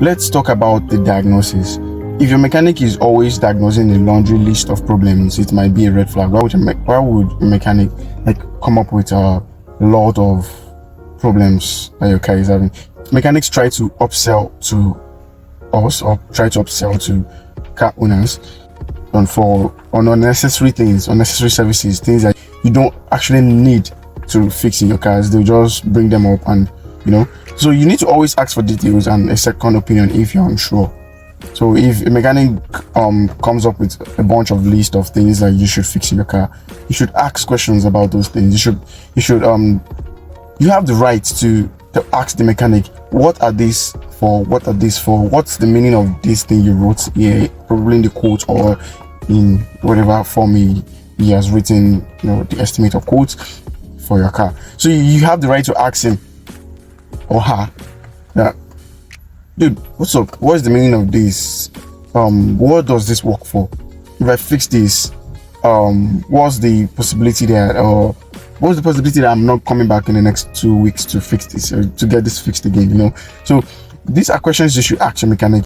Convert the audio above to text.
let's talk about the diagnosis. If your mechanic is always diagnosing a laundry list of problems, it might be a red flag. Why would a mechanic like come up with a lot of problems that your car is having? Mechanics try to upsell to us, or try to upsell to car owners on unnecessary things, unnecessary services, things that you don't actually need to fix in your cars. They'll just bring them up, and so you need to always ask for details and a second opinion if you're unsure. So if a mechanic comes up with a bunch of list of things that you should fix in your car, you should ask questions about those things. You have the right to ask the mechanic, what are these for? What's the meaning of this thing you wrote here, probably in the quote or in whatever form he has written, the estimate of quotes for your car. So you have the right to ask him or her, yeah, dude, what's up? What is the meaning of this? What does this work for? If I fix this, what's the possibility that, or what's the possibility that I'm not coming back in the next 2 weeks to fix this, or to get this fixed again? So these are questions you should ask your mechanic.